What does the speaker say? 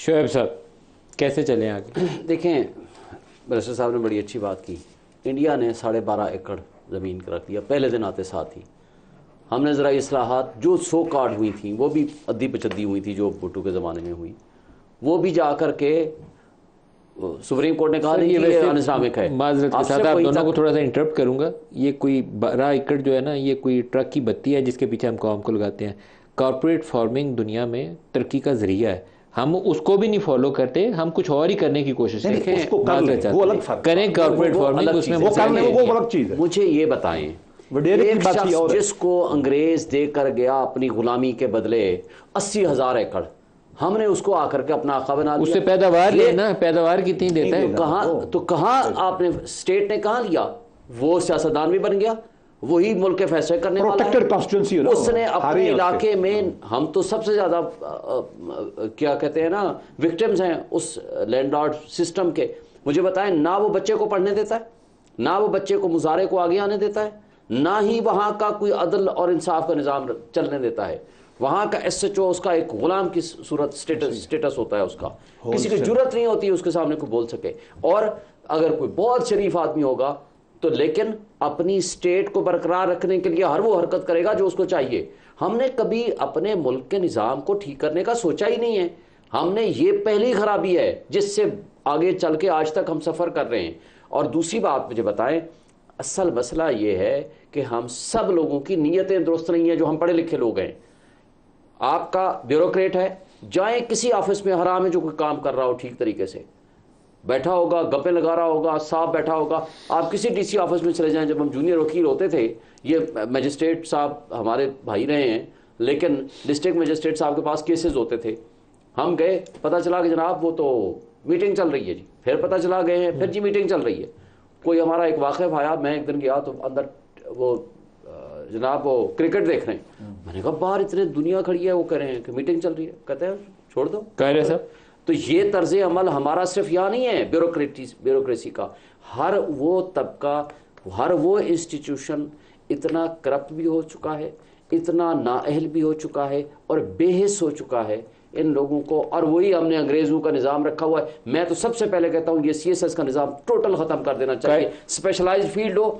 شعیب صاحب کیسے چلیں آگے؟ دیکھیں برسر صاحب نے بڑی اچھی بات کی. انڈیا نے 12.5 ایکڑ زمین رکھ دیا پہلے دن آتے ساتھ ہی. ہم نے ذرا اصلاحات جو سو کارڈ ہوئی تھیں وہ بھی ادھی پچدی ہوئی تھی جو بھٹو کے زمانے میں ہوئی, وہ بھی جا کر کے سپریم کورٹ نے کہا نہیں کہ یہ اناسلامک ہے. معذرت کے ساتھ آپ دونوں کو تھوڑا سا انٹرپٹ کروں گا. یہ کوئی 12 ایکڑ جو ہے نا, یہ کوئی ٹرک کی بتی ہے جس کے پیچھے ہم قوم کو لگاتے ہیں. کارپوریٹ فارمنگ دنیا میں ترقی کا ذریعہ ہے, ہم اس کو بھی نہیں فالو کرتے, ہم کچھ اور ہی کرنے کی کوشش کرتے ہیں. کریں کارپوریٹ فارمنگ, اس میں وہ الگ چیز ہے. مجھے یہ بتائیں, ایک شخص جس کو انگریز دے کر گیا اپنی غلامی کے بدلے 80,000 ایکڑ, ہم نے اس کو آ کر کے اپنا آقا بنا دیا. اس سے پیداوار لینا, پیداوار کتنی دیتا ہے. کہاں آپ نے اسٹیٹ نے کہاں لیا؟ وہ سیاستدان بھی بن گیا, وہی ملک کے فیصلے کرنے والا ہے. اس نے اپنے علاقے میں, ہم تو سب سے زیادہ کیا کہتے ہیں نا وکٹمز ہیں اس لینڈ لارڈ سسٹم کے. مجھے بتائیں, نہ وہ بچے کو پڑھنے دیتا ہے, نہ وہ بچے کو مظاہرے کو آگے آنے دیتا ہے, نہ ہی وہاں کا کوئی عدل اور انصاف کا نظام چلنے دیتا ہے. وہاں کا ایس ایچ او اس کا ایک غلام کی صورت سٹیٹس ہوتا ہے اس کا, کسی کی جرت نہیں ہوتی اس کے سامنے کوئی بول سکے. اور اگر کوئی بہت شریف آدمی ہوگا تو لیکن اپنی اسٹیٹ کو برقرار رکھنے کے لیے ہر وہ حرکت کرے گا جو اس کو چاہیے. ہم نے کبھی اپنے ملک کے نظام کو ٹھیک کرنے کا سوچا ہی نہیں ہے. ہم نے, یہ پہلی خرابی ہے جس سے آگے چل کے آج تک ہم سفر کر رہے ہیں. اور دوسری بات مجھے بتائیں, اصل مسئلہ یہ ہے کہ ہم سب لوگوں کی نیتیں درست نہیں ہیں جو ہم پڑھے لکھے لوگ ہیں. آپ کا بیوروکریٹ ہے, جائیں کسی آفس میں, حرام ہے جو کوئی کام کر رہا ہو ٹھیک طریقے سے, بیٹھا ہوگا گپیں لگا رہا ہوگا, صاحب بیٹھا ہوگا. آپ کسی ڈی سی آفس میں چلے جائیں, جب ہم جونیئر وکیل ہوتے تھے, یہ میجسٹریٹ صاحب ہمارے بھائی رہے ہیں, لیکن ڈسٹرکٹ میجسٹریٹ صاحب کے پاس کیسز ہوتے تھے. ہم گئے, پتہ چلا کہ جناب وہ تو میٹنگ چل رہی ہے جی. پھر پتہ چلا گئے ہیں, پھر جی میٹنگ چل رہی ہے. کوئی ہمارا ایک واقعہ آیا, میں ایک دن گیا تو اندر وہ جناب وہ کرکٹ دیکھ رہے ہیں. میں نے کہا باہر اتنے دنیا کھڑی ہے, وہ کہہ رہے ہیں کہ میٹنگ چل رہی ہے. کہتے ہیں چھوڑ دو. صاحب تو یہ طرز عمل ہمارا صرف یہاں نہیں ہے بیوروکریسی کا, ہر وہ طبقہ, ہر وہ انسٹیٹیوشن اتنا کرپٹ بھی ہو چکا ہے, اتنا نااہل بھی ہو چکا ہے اور بے حس ہو چکا ہے ان لوگوں کو. اور وہی ہم نے انگریزوں کا نظام رکھا ہوا ہے. میں تو سب سے پہلے کہتا ہوں یہ CSS کا نظام ٹوٹل ختم کر دینا چاہیے. اسپیشلائزڈ فیلڈ ہو,